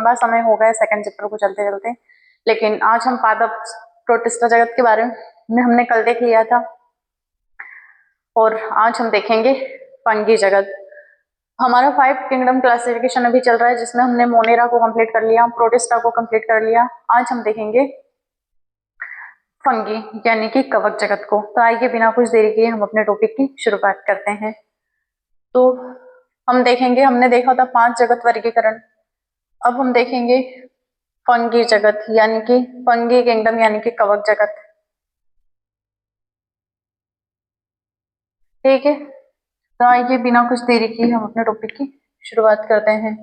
लंबा समय हो गया सेकंड चैप्टर को चलते चलते, लेकिन आज हम पादप प्रोटिस्टा जगत के बारे में हमने कल देख लिया था और आज हम देखेंगे फंगी जगत। हमारा 5 किंगडम क्लासिफिकेशन अभी चल रहा है जिसमें हमने मोनेरा को कंप्लीट कर लिया, प्रोटिस्टा को कंप्लीट कर लिया। आज हम देखेंगे फंगी यानी कि कवक जगत को। तो आइए बिना कुछ देरी किए हम अपने टॉपिक की शुरुआत करते हैं। तो हम देखेंगे, हमने देखा था 5 जगत वर्गीकरण, अब हम देखेंगे फंगी जगत यानी कि फंगी किंगडम यानी कि कवक जगत। ठीक है, तो आइए बिना कुछ देरी किए हम अपने टॉपिक की शुरुआत करते हैं।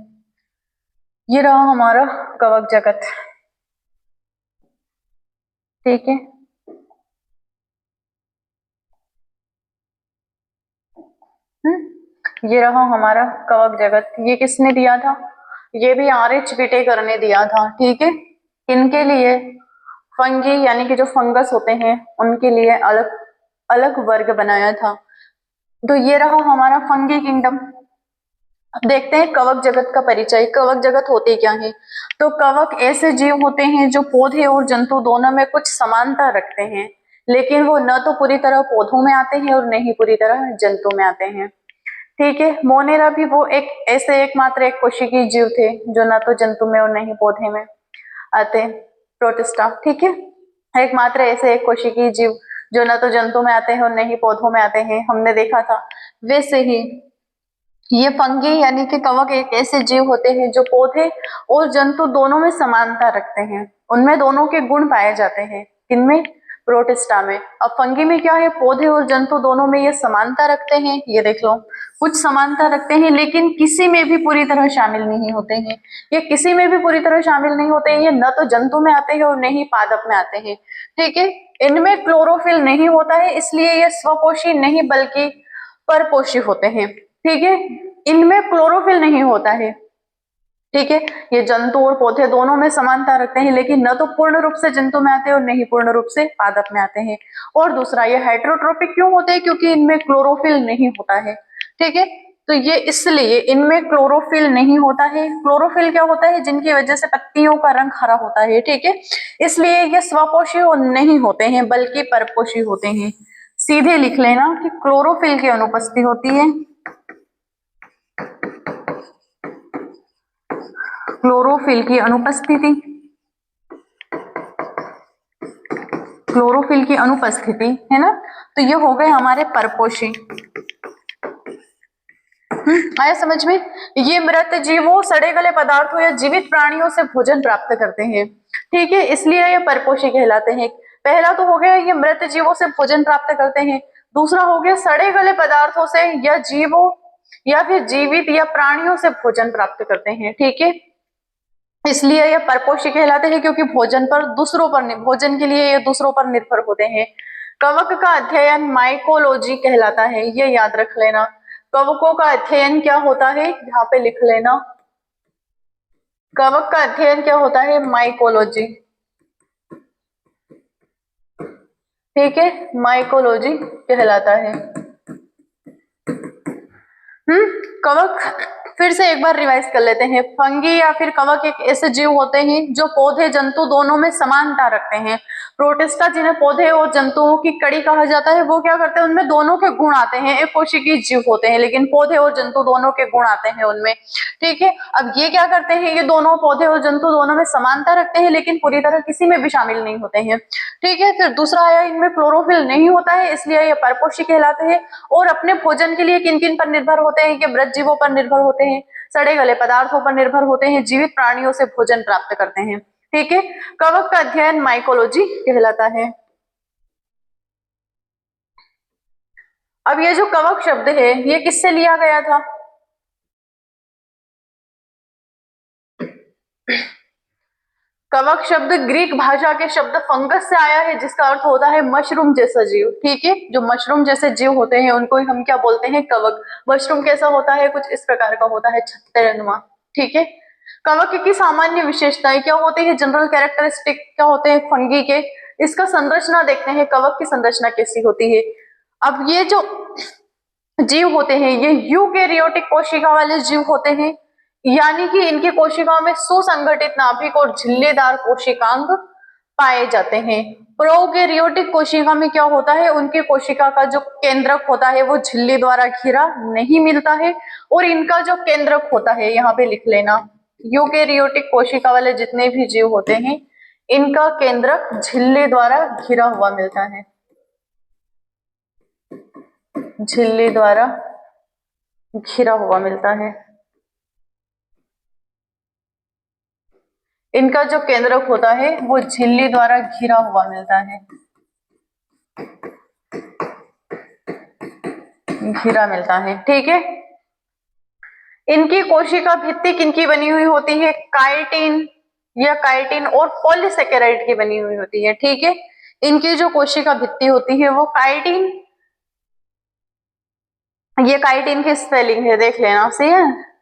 ये रहा हमारा कवक जगत। ठीक है, ये रहा हमारा कवक जगत। ये किसने दिया था? ये भी आर.एच. विटेकर ने दिया था। ठीक है, इनके लिए फंगी यानी कि जो फंगस होते हैं उनके लिए अलग अलग वर्ग बनाया था। तो ये रहा हमारा फंगी किंगडम। अब देखते हैं कवक जगत का परिचय। कवक जगत होते क्या है? तो कवक ऐसे जीव होते हैं जो पौधे और जंतु दोनों में कुछ समानता रखते हैं, लेकिन वो न तो पूरी तरह पौधों में आते हैं और न ही पूरी तरह जंतु में आते हैं। ठीक है, मोनेरा भी वो एक ऐसे एकमात्र एक कोशिकीय जीव थे जो न तो जंतु में और न ही पौधे में आते। प्रोटिस्टा, ठीक है, एकमात्र ऐसे एक कोशिकीय जीव जो न तो जंतु में आते हैं और न ही पौधों में आते हैं, हमने देखा था। वैसे ही ये फंगी यानी कि कवक एक ऐसे जीव होते हैं जो पौधे और जंतु दोनों में समानता रखते हैं, उनमें दोनों के गुण पाए जाते हैं। किनमें? प्रोटिस्टा में। अब फंगी में क्या है? पौधे और जंतु दोनों में ये समानता रखते हैं, ये देख लो, कुछ समानता रखते हैं, लेकिन किसी में भी पूरी तरह शामिल नहीं होते हैं। ये किसी में भी पूरी तरह शामिल नहीं होते हैं, ये न तो जंतु में आते हैं और न ही पादप में आते हैं। ठीक है, इनमें क्लोरोफिल नहीं होता है, इसलिए ये स्वपोषी नहीं बल्कि परपोषी होते हैं। ठीक है, इनमें क्लोरोफिल नहीं होता है। ठीक है, ये जंतु और पौधे दोनों में समानता रखते हैं, लेकिन न तो पूर्ण रूप से जंतु में आते हैं और न ही पूर्ण रूप से पादप में आते हैं। और दूसरा, ये हेटेरोट्रोपिक क्यों होते हैं? क्योंकि इनमें क्लोरोफिल नहीं होता है। ठीक है, तो ये इसलिए इनमें क्लोरोफिल नहीं होता है। क्लोरोफिल क्या होता है? जिनकी वजह से पत्तियों का रंग हरा होता है। ठीक है, इसलिए ये स्वपोषी नहीं होते हैं बल्कि परपोषी होते हैं। सीधे लिख लेना कि क्लोरोफिल की अनुपस्थिति होती है, क्लोरोफिल की अनुपस्थिति, क्लोरोफिल की अनुपस्थिति है ना, तो ये हो गए हमारे परपोषी। आया समझ में? ये मृत जीवों, सड़े गले पदार्थों या जीवित प्राणियों से भोजन प्राप्त करते हैं। ठीक है, इसलिए ये परपोषी कहलाते हैं। पहला तो हो गया ये मृत जीवों से भोजन प्राप्त करते हैं, दूसरा हो गया सड़े गले पदार्थों से या जीवों या फिर जीवित या प्राणियों से भोजन प्राप्त करते हैं। ठीक है, इसलिए ये परपोषी कहलाते हैं क्योंकि भोजन के लिए ये दूसरों पर निर्भर होते हैं। कवक का अध्ययन माइकोलॉजी कहलाता है, ये याद रख लेना। कवकों का अध्ययन क्या होता है? यहाँ पे लिख लेना, कवक का अध्ययन क्या होता है? माइकोलॉजी। ठीक है, माइकोलॉजी कहलाता है। कवक फिर से एक बार रिवाइज कर लेते हैं। फंगी या फिर कवक एक ऐसे जीव होते हैं जो पौधे जंतु दोनों में समानता रखते हैं। प्रोटिस्टा जिन्हें पौधे और जंतुओं की कड़ी कहा जाता है, वो क्या करते हैं? उनमें दोनों के गुण आते हैं। एक कोशिकीय जीव होते हैं, लेकिन पौधे और जंतु दोनों के गुण आते हैं उनमें। ठीक है, अब ये क्या करते हैं? ये दोनों पौधे और जंतु दोनों में समानता रखते हैं, लेकिन पूरी तरह किसी में भी शामिल नहीं होते हैं। ठीक है, फिर दूसरा आया, इनमें क्लोरोफिल नहीं होता है, इसलिए ये परपोषी कहलाते हैं। और अपने भोजन के लिए किन किन पर निर्भर होते हैं? ये मृत जीवों पर निर्भर होते हैं, सड़े गले पदार्थों पर निर्भर होते हैं, जीवित प्राणियों से भोजन प्राप्त करते हैं। ठीक है, कवक का अध्ययन माइकोलॉजी कहलाता है। अब ये जो कवक शब्द है ये किससे लिया गया था? कवक शब्द ग्रीक भाषा के शब्द फंगस से आया है, जिसका अर्थ होता है मशरूम जैसा जीव। ठीक है, जो मशरूम जैसे जीव होते हैं उनको हम क्या बोलते हैं? कवक। मशरूम कैसा होता है? कुछ इस प्रकार का होता है, छत्तेनुमा। ठीक है, कवक की सामान्य विशेषताएं क्या होती है? जनरल कैरेक्टरिस्टिक क्या होते हैं फंगी के? इसका संरचना देखते हैं, कवक की संरचना कैसी होती है। अब ये जो जीव होते हैं ये यूकैरियोटिक कोशिका वाले जीव होते हैं, यानी कि इनकी कोशिकाओं में सुसंगठित नाभिक और झिल्लीदार कोशिकांग पाए जाते हैं। प्रोकैरियोटिक कोशिका में क्या होता है, उनकी कोशिका का जो केंद्रक होता है वो झिल्ली द्वारा घिरा नहीं मिलता है, और इनका जो केंद्रक होता है, यहाँ पे लिख लेना, यूकैरियोटिक कोशिका वाले जितने भी जीव होते हैं इनका केंद्रक झिल्ली द्वारा घिरा हुआ मिलता है, झिल्ली द्वारा घिरा हुआ मिलता है। इनका जो केंद्रक होता है वो झिल्ली द्वारा घिरा हुआ मिलता है, घिरा मिलता है, ठीक है। इनकी कोशिका भित्ति किनकी बनी हुई होती है, काइटिन या काइटिन और पॉलीसेकेराइड की बनी हुई होती है, ठीक है। इनकी जो कोशिका भित्ति होती है वो काइटिन, ये काइटिन की स्पेलिंग है, देख लेना,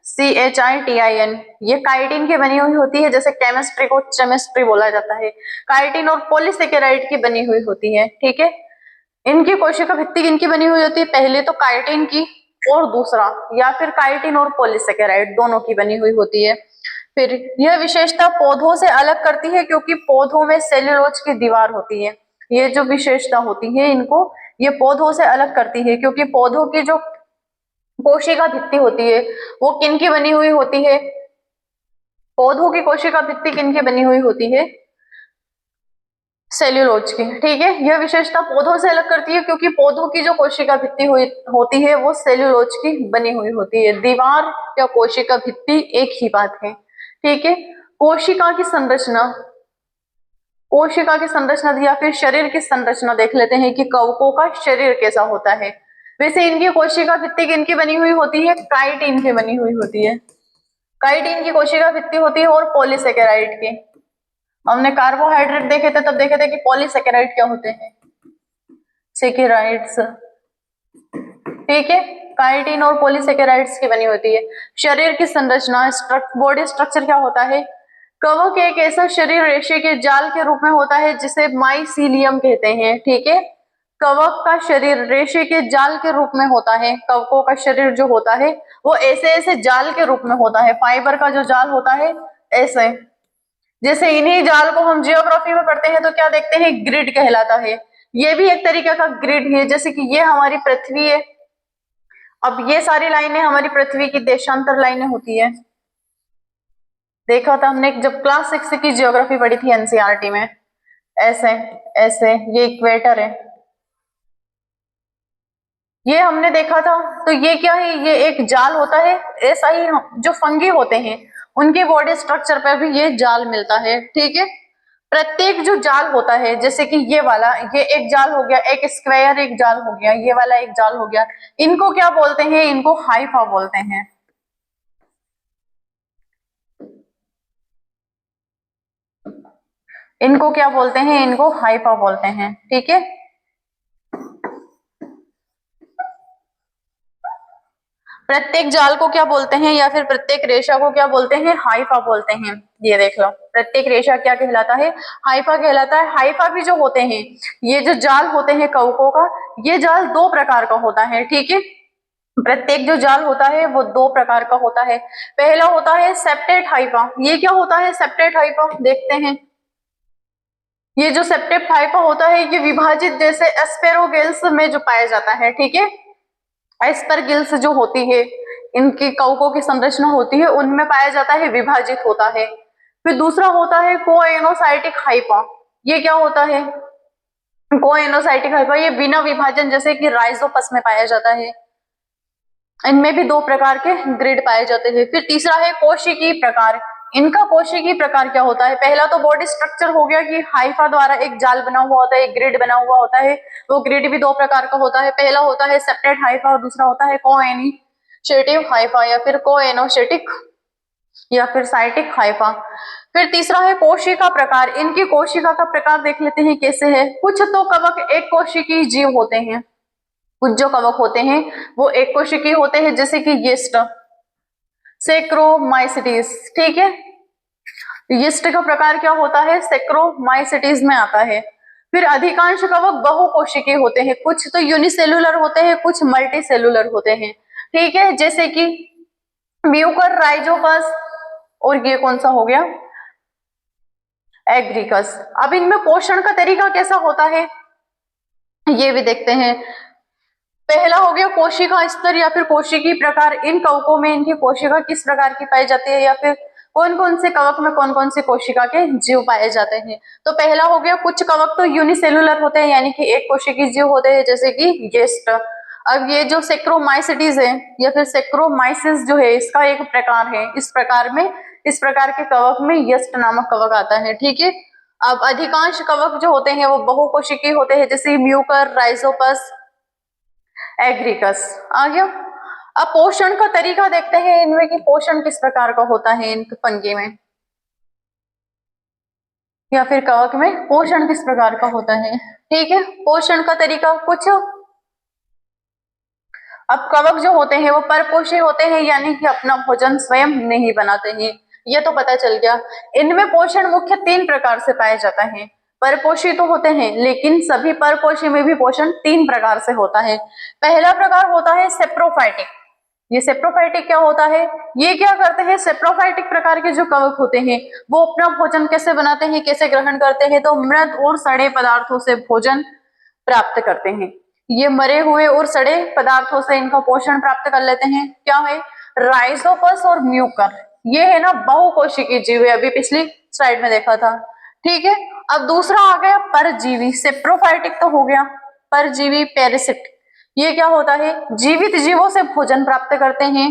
CHITIN, ये काइटिन की बनी हुई होती है, जैसे केमिस्ट्री को चेमिस्ट्री बोला जाता है। काइटिन और पॉलीसेकेराइड की बनी हुई होती है, ठीक है। इनकी कोशिका भित्ति किनकी बनी हुई होती है, पहले तो काइटिन की, और दूसरा या फिर काइटिन और पॉलीसेकेराइड दोनों की बनी हुई होती है। फिर यह विशेषता पौधों से अलग करती है क्योंकि पौधों में सेल्यूलोज की दीवार होती है। ये जो विशेषता होती है इनको, ये पौधों से अलग करती है क्योंकि पौधों की जो कोशिका भित्ति होती है वो किनकी बनी हुई होती है, पौधों की कोशिका भित्ति किनकी बनी हुई होती है, सेल्यूलोज की, ठीक है। यह विशेषता पौधों से अलग करती है क्योंकि पौधों की जो कोशिका भित्ति होती है वो सेल्यूलोज की बनी हुई होती है। दीवार या कोशिका भित्ति एक ही बात है, ठीक है। कोशिका की संरचना, कोशिका की संरचना या फिर शरीर की संरचना देख लेते हैं कि कवकों का शरीर कैसा होता है। वैसे इनकी कोशिका भित्ति किनकी बनी हुई होती है, काइटिन की बनी हुई होती है, काइटिन की कोशिका भित्ति होती है, और पॉलीसेकेराइड की। हमने कार्बोहाइड्रेट देखे थे तब देखे थे कि पॉलीसेकेराइड क्या होते हैं, सेकेराइड्स, ठीक है। काइटिन और पॉलीसेकेराइड्स की बनी होती है। शरीर की संरचना, बॉडी स्ट्रक्चर क्या होता है, कवक एक ऐसा शरीर रेशे के जाल के रूप में होता है जिसे माइसीलियम कहते हैं, ठीक है। कवक का शरीर रेशे के जाल के रूप में होता है। कवकों का शरीर जो होता है वो ऐसे ऐसे जाल के रूप में होता है, फाइबर का जो जाल होता है ऐसे, जैसे इन्हीं जाल को हम जियोग्राफी में पढ़ते हैं तो क्या देखते हैं, ग्रिड कहलाता है। ये भी एक तरीके का ग्रिड है, जैसे कि ये हमारी पृथ्वी है, अब ये सारी लाइनें हमारी पृथ्वी की देशांतर लाइनें होती है। देखा था हमने जब क्लास 6 की जियोग्राफी पढ़ी थी एनसीईआरटी में, ऐसे ऐसे ये इक्वेटर है, ये हमने देखा था। तो ये क्या है, ये एक जाल होता है। ऐसा ही जो फंगी होते हैं उनके बॉडी स्ट्रक्चर पर भी ये जाल मिलता है, ठीक है। प्रत्येक जो जाल होता है, जैसे कि ये वाला, ये एक जाल हो गया, एक स्क्वायर एक जाल हो गया, ये वाला एक जाल हो गया, इनको क्या बोलते हैं, इनको हाइफा बोलते हैं। इनको क्या बोलते हैं, इनको हाइफा बोलते हैं, ठीक है। प्रत्येक जाल को क्या बोलते हैं या फिर प्रत्येक रेशा को क्या बोलते हैं, हाइफा बोलते हैं। ये देख लो, प्रत्येक रेशा क्या कहलाता है, हाइफा कहलाता है। हाइफा भी जो होते हैं, ये जो जाल होते हैं कवकों का, ये जाल दो प्रकार का होता है, ठीक है। प्रत्येक जो जाल होता है वो दो प्रकार का होता है। पहला होता है सेप्टेट हाइफा। ये क्या होता है सेप्टेट हाइफा, देखते हैं। ये जो सेप्टेट हाइफा होता है ये विभाजित जैसे एस्पेरोगेल्स में जो पाया जाता है, ठीक है। एस्परगिल्स जो होती है, इनकी कवकों की संरचना होती है, उनमें पाया जाता है, विभाजित होता है। फिर दूसरा होता है कोएनोसाइटिक हाइफा। ये क्या होता है, कोएनोसाइटिक हाइफा, ये बिना विभाजन जैसे कि राइजोपस में पाया जाता है। इनमें भी दो प्रकार के ग्रिड पाए जाते हैं। फिर तीसरा है कोशिकीय प्रकार। इनका कोशिकीय प्रकार क्या होता है, पहला तो बॉडी स्ट्रक्चर हो गया कि हाइफा द्वारा एक जाल बना हुआ होता है, एक ग्रिड बना हुआ होता है। वो ग्रिड भी दो प्रकार का होता है, पहला होता है सेप्टेट हाइफा और दूसरा होता है कोएनिशेटिव हाइफा या फिर कोएनोशेटिक या फिर साइटिक हाइफा। फिर तीसरा है कोशिका प्रकार। इनकी कोशिका का प्रकार देख लेते हैं कैसे है। कुछ तो कवक एक कोशिकीय जीव होते हैं, कुछ जो कवक होते हैं वो एक कोशिकीय होते हैं, जैसे कि यीस्ट, सेक्रोमाइसिटीज, ठीक है। यीस्ट का प्रकार क्या होता है, सेक्रोमाइसिटीज में आता है। फिर अधिकांश कवक बहुकोशिकीय होते हैं, कुछ तो यूनिसेलुलर होते हैं, कुछ मल्टीसेलुलर होते हैं, ठीक है। जैसे कि म्यूकर राइजोपस, और ये कौन सा हो गया, एग्रीकस। अब इनमें पोषण का तरीका कैसा होता है ये भी देखते हैं। पहला हो गया कोशिका स्तर या फिर कोशिकीय प्रकार। इन कवकों में इनकी कोशिका किस प्रकार की पाई जाती है, या फिर कौन कौन से कवक में कौन कौन से कोशिका के जीव पाए जाते हैं। तो पहला हो गया, कुछ कवक तो यूनिसेलुलर होते हैं, यानी कि एक कोशिकीय जीव होते हैं, जैसे कि येस्ट। अब ये जो सेक्रोमाइसिटीज है या फिर सेक्रोमाइसिस जो है, इसका एक प्रकार है। इस प्रकार के कवक में यस्ट नामक कवक आता है, ठीक है। अब अधिकांश कवक जो होते हैं वो बहुकोशिकीय होते हैं, जैसे म्यूकर, राइजोपस, एग्रीकस। आ गया। अब पोषण का तरीका देखते हैं इनमें कि पोषण किस प्रकार का होता है इन फंगी में या फिर कवक में पोषण किस प्रकार का होता है, ठीक है। पोषण का तरीका कुछ, अब कवक जो होते हैं वो परपोषी होते हैं, यानी कि अपना भोजन स्वयं नहीं बनाते हैं, ये तो पता चल गया। इनमें पोषण मुख्य 3 प्रकार से पाया जाता है। परपोषी तो होते हैं, लेकिन सभी परपोषी में भी पोषण 3 प्रकार से होता है। पहला प्रकार होता है सेप्रोफाइटिक। ये सेप्रोफाइटिक क्या होता है, ये क्या करते हैं, सेप्रोफाइटिक प्रकार के जो कवक होते हैं वो अपना भोजन कैसे बनाते हैं, कैसे ग्रहण करते हैं, तो मृत और सड़े पदार्थों से भोजन प्राप्त करते हैं। ये मरे हुए और सड़े पदार्थों से इनका पोषण प्राप्त कर लेते हैं। क्या है, राइजोपस और म्यूकर, ये है ना बहुकोशिकीय जीव है, अभी पिछली स्लाइड में देखा था, ठीक है। अब दूसरा आ गया परजीवी। सेप्रोफाइटिक तो हो गया, परजीवी पैरासिट, ये क्या होता है, जीवित जीवों से भोजन प्राप्त करते हैं।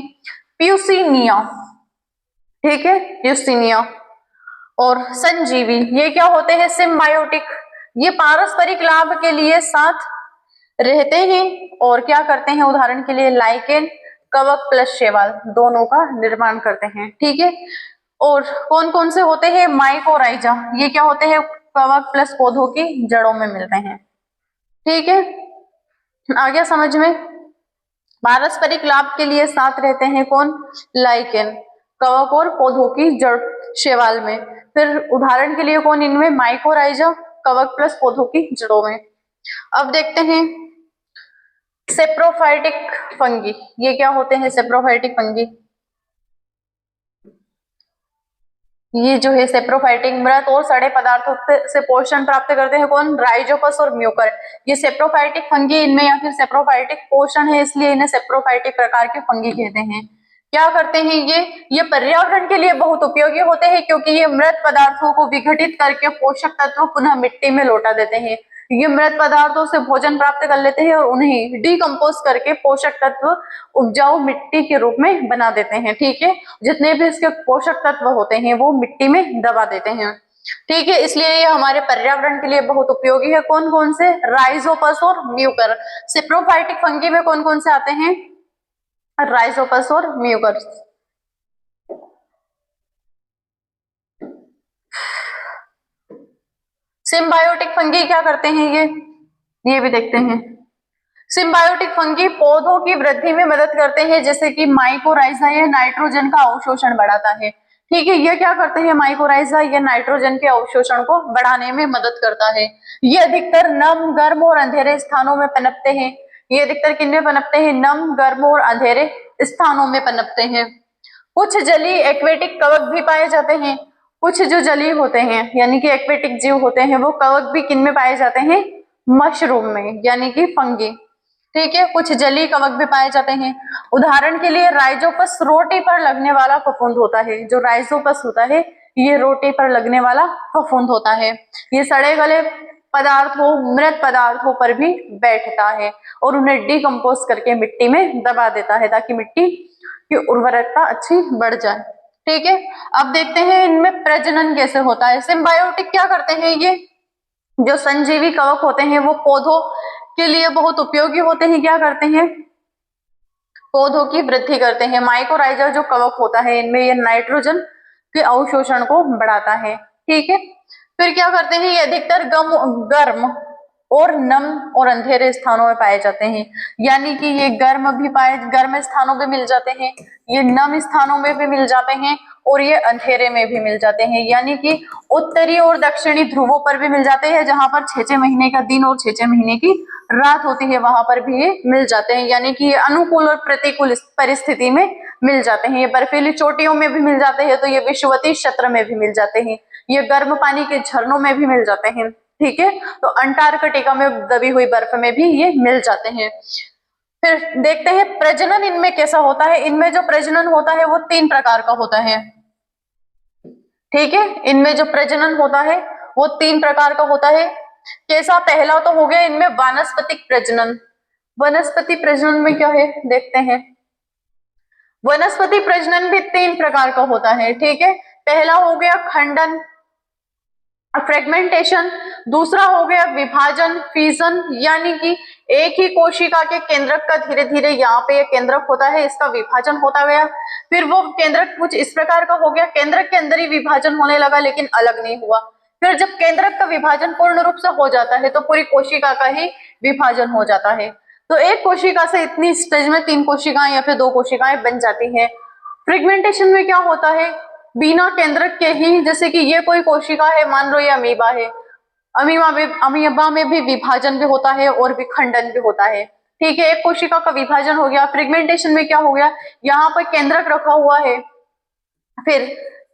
प्यूसिनिया, ठीक है, प्यूसिनिया। और संजीवी, ये क्या होते हैं, सिम्बायोटिक, ये पारस्परिक लाभ के लिए साथ रहते हैं और क्या करते हैं, उदाहरण के लिए लाइकेन, कवक प्लस शैवाल दोनों का निर्माण करते हैं, ठीक है। और कौन कौन से होते हैं, माइकोराइजा, ये क्या होते हैं, कवक प्लस पौधों की जड़ों में मिलते हैं, ठीक है। आ गया समझ में। पारस्परिक लाभ के लिए साथ रहते हैं कौन, लाइकेन, कवक और पौधों की जड़ शैवाल में। फिर उदाहरण के लिए कौन इनमें, माइकोराइजा, कवक प्लस पौधों की जड़ों में। अब देखते हैं सेप्रोफाइटिक फंगी, ये क्या होते हैं सेप्रोफाइटिक फंगी, ये जो है सेप्रोफाइटिक मृत और सड़े पदार्थों से पोषण प्राप्त करते हैं कौन, राइजोपस और म्यूकर। ये सेप्रोफाइटिक फंगी इनमें या फिर सेप्रोफाइटिक पोषण है, इसलिए इन्हें सेप्रोफाइटिक प्रकार के फंगी कहते हैं। क्या करते हैं ये पर्यावरण के लिए बहुत उपयोगी होते हैं, क्योंकि ये मृत पदार्थों को विघटित करके पोषक तत्व पुनः मिट्टी में लौटा देते हैं। ये मृत पदार्थों से भोजन प्राप्त कर लेते हैं और उन्हें डिकम्पोज करके पोषक तत्व उपजाऊ मिट्टी के रूप में बना देते हैं, ठीक है। जितने भी इसके पोषक तत्व होते हैं वो मिट्टी में दबा देते हैं, ठीक है। इसलिए ये हमारे पर्यावरण के लिए बहुत उपयोगी है। कौन कौन से, राइजोपस और म्यूकर। सेप्रोफाइटिक फंगी में कौन कौन से आते हैं, राइजोपस और म्यूकर। सिम्बायोटिक फंगी क्या करते हैं ये भी देखते हैं। सिम्बायोटिक फंगी पौधों की वृद्धि में मदद करते हैं, जैसे कि माइकोराइजा, ये नाइट्रोजन का अवशोषण बढ़ाता है, ठीक है। ये क्या करते हैं, माइकोराइजा ये नाइट्रोजन के अवशोषण को बढ़ाने में मदद करता है। ये अधिकतर नम, गर्म और अंधेरे स्थानों में पनपते हैं। ये अधिकतर किनमें पनपते हैं, नम, गर्म और अंधेरे स्थानों में पनपते हैं। कुछ जलीय एक्वेटिक कवक भी पाए जाते हैं। कुछ जो जलीय होते हैं यानी कि एक्वेटिक जीव होते हैं वो कवक भी किन में पाए जाते हैं, मशरूम में, यानी कि फंगी, ठीक है। कुछ जलीय कवक भी पाए जाते हैं। उदाहरण के लिए राइजोपस रोटी पर लगने वाला फफूंद होता है। जो राइजोपस होता है ये रोटी पर लगने वाला फफूंद होता है। ये सड़े गले पदार्थों, मृत पदार्थों पर भी बैठता है और उन्हें डिकम्पोज करके मिट्टी में दबा देता है ताकि मिट्टी की उर्वरकता अच्छी बढ़ जाए, ठीक है। अब देखते हैं इनमें प्रजनन कैसे होता है। सिम्बायोटिक क्या करते हैं, ये जो संजीवी कवक होते हैं वो पौधों के लिए बहुत उपयोगी होते हैं। क्या करते हैं, पौधों की वृद्धि करते हैं। माइकोराइजा जो कवक होता है इनमें ये नाइट्रोजन के अवशोषण को बढ़ाता है, ठीक है। फिर क्या करते हैं, ये अधिकतर गर्म और नम और अंधेरे स्थानों में पाए जाते हैं, यानी कि ये गर्म स्थानों में मिल जाते हैं, ये नम स्थानों में भी मिल जाते हैं और ये अंधेरे में भी मिल जाते हैं, यानी कि उत्तरी और दक्षिणी ध्रुवों पर भी मिल जाते हैं, जहां पर 6-6 महीने का दिन और 6-6 महीने की रात होती है वहां पर भी ये मिल जाते हैं, यानी कि ये अनुकूल और प्रतिकूल परिस्थिति में मिल जाते हैं, ये बर्फीली चोटियों में भी मिल जाते हैं, तो ये विषुवतीय क्षेत्र में भी मिल जाते हैं, ये गर्म पानी के झरनों में भी मिल जाते हैं, ठीक है। तो अंटार्कटिका में दबी हुई बर्फ में भी ये मिल जाते हैं। फिर देखते हैं प्रजनन इनमें कैसा होता है। इनमें जो प्रजनन होता है वो 3 प्रकार का होता है, ठीक है। इनमें जो प्रजनन होता है वो 3 प्रकार का होता है। कैसा? पहला तो हो गया इनमें वानस्पतिक प्रजनन। वनस्पति प्रजनन में क्या है देखते हैं। वनस्पति प्रजनन भी 3 प्रकार का होता है, ठीक है। पहला हो गया खंडन, फ्रेगमेंटेशन। दूसरा हो गया विभाजन, फिजन, यानी कि एक ही कोशिका के केंद्रक का धीरे धीरे यहाँ पे केंद्रक होता है, इसका विभाजन होता गया। फिर वो केंद्रक कुछ इस प्रकार का हो गया, केंद्रक के अंदर ही विभाजन होने लगा लेकिन अलग नहीं हुआ। फिर जब केंद्रक का विभाजन पूर्ण रूप से हो जाता है तो पूरी कोशिका का ही विभाजन हो जाता है। तो एक कोशिका से इतनी स्टेज में 3 कोशिकाएं या फिर 2 कोशिकाएं बन जाती है। फ्रेगमेंटेशन में क्या होता है, बिना केंद्रक के ही, जैसे कि ये कोई कोशिका है, मान लो ये अमीबा है, अमीबा में भी विभाजन भी होता है और विखंडन भी होता है, ठीक है। एक कोशिका का विभाजन हो गया। फ्रेगमेंटेशन में क्या हो गया, यहाँ पर केंद्रक रखा हुआ है, फिर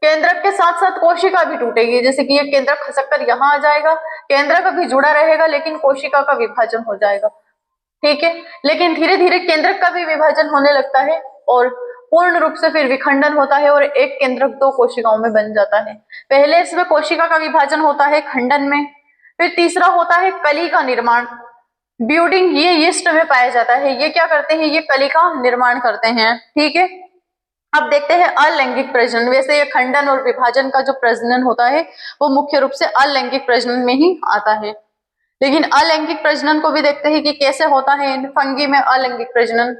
केंद्रक के साथ साथ कोशिका भी टूटेगी, जैसे कि ये केंद्रक खसक कर यहाँ आ जाएगा, केंद्रक अभी जुड़ा रहेगा लेकिन कोशिका का विभाजन हो जाएगा, ठीक है। लेकिन धीरे धीरे केंद्रक का भी विभाजन होने लगता है और पूर्ण रूप से फिर विखंडन होता है और एक केंद्रक 2 कोशिकाओं में बन जाता है। पहले इसमें कोशिका का विभाजन होता है खंडन में। फिर तीसरा होता है कली का निर्माण, ब्यूडिंग, ये यीस्ट में पाया जाता है। ये क्या करते हैं, ये कली का निर्माण करते हैं, ठीक है। अब देखते हैं अलैंगिक प्रजनन। वैसे ये खंडन और विभाजन का जो प्रजनन होता है वो मुख्य रूप से अलैंगिक प्रजनन में ही आता है, लेकिन अलैंगिक प्रजनन को भी देखते हैं कि कैसे होता है इन फंगी में अलैंगिक प्रजनन,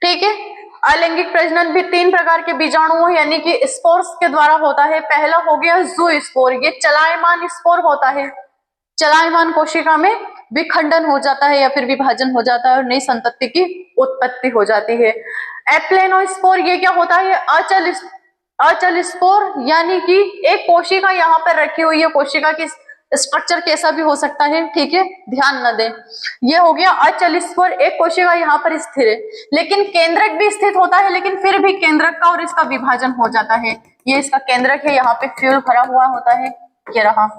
ठीक है। अलैंगिक प्रजनन भी 3 प्रकार के बीजाणुओं यानी कि स्पोर्स के द्वारा होता है। पहला हो गया जू स्पोर, ये चलायमान स्पोर होता है, चलायमान कोशिका में विखंडन हो जाता है या फिर विभाजन हो जाता है और नई संतति की उत्पत्ति हो जाती है। एप्लेनोस्पोर, ये क्या होता है, अचल स्पोर, यानी कि एक कोशिका यहाँ पर रखी हुई है, कोशिका की स्ट्रक्चर कैसा भी हो सकता है, ठीक है, ध्यान न दें। ये हो गया अचल स्पोर, एक कोशिका यहाँ पर स्थिर है लेकिन केंद्रक भी स्थित होता है, लेकिन फिर भी केंद्रक का और इसका विभाजन हो जाता है। ये इसका केंद्रक है, यहाँ पे फ्यूल भरा हुआ होता है, ये रहा।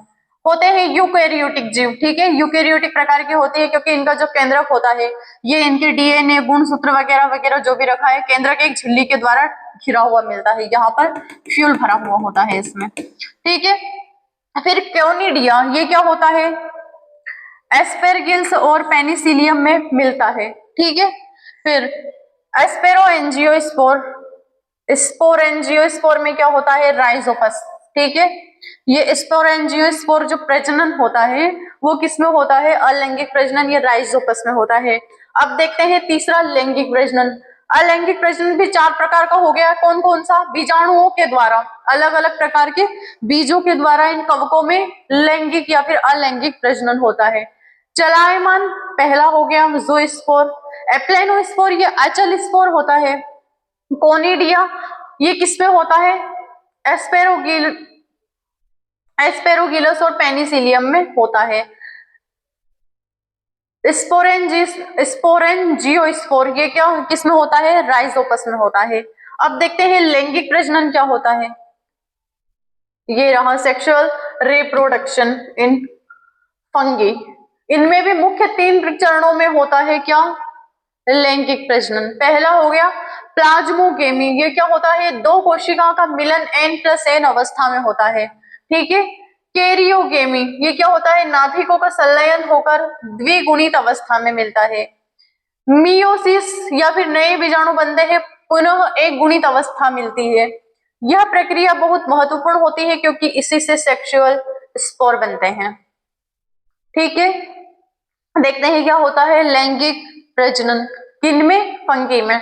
होते हैं यूकैरियोटिक जीव, ठीक है, यूकैरियोटिक प्रकार के होते हैं क्योंकि इनका जो केंद्रक होता है ये इनके डीएनए गुणसूत्र वगैरह वगैरह जो भी रखा है केंद्रक एक झिल्ली के द्वारा घिरा हुआ मिलता है, यहाँ पर फ्यूल भरा हुआ होता है इसमें, ठीक है। फिर क्योनिडिया, ये क्या होता है, एस्पेरगिल्स और पेनिसिलियम में मिलता है, ठीक है। फिर एस्पेरोएंजियोस्पोर, स्पोरेंजियोस्पोर में क्या होता है, राइजोपस, ठीक है। ये स्पोरेंजियोस्पोर जो प्रजनन होता है वो किसमें होता है, अलैंगिक प्रजनन, ये राइजोपस में होता है। अब देखते हैं तीसरा लैंगिक प्रजनन। अलैंगिक प्रजनन भी 4 प्रकार का हो गया, कौन कौन सा, बीजाणुओं के द्वारा, अलग अलग प्रकार के बीजों के द्वारा इन कवकों में लैंगिक या फिर अलैंगिक प्रजनन होता है। चलायमान पहला हो गया ज़ूस्पोर, एप्लेनोस्पोर ये अचल स्पोर होता है, कोनिडिया ये किसमें होता है, एस्पेरोगिलस और पेनिसिलियम में होता है। स्पोरेंजियोस्पोर ये क्या किसमें होता है, राइजोपस में होता है। अब देखते हैं लैंगिक प्रजनन क्या होता है, ये रहा सेक्सुअल रिप्रोडक्शन इन फंगी। इनमें भी मुख्य 3 चरणों में होता है क्या, लैंगिक प्रजनन। पहला हो गया प्लाज्मोगेमी, ये क्या होता है, 2 कोशिकाओं का मिलन N+N अवस्था में होता है, ठीक है। कैरियोगेमी, ये क्या होता है, नाभिकों का संलयन होकर द्विगुणित अवस्था में मिलता है। मियोसिस या फिर नए बीजाणु बनते हैं, पुनः एक गुणित अवस्था मिलती है। यह प्रक्रिया बहुत महत्वपूर्ण होती है क्योंकि इसी से सेक्सुअल स्पोर बनते हैं, ठीक है। देखते हैं क्या होता है लैंगिक प्रजनन किनमें, फंगी में।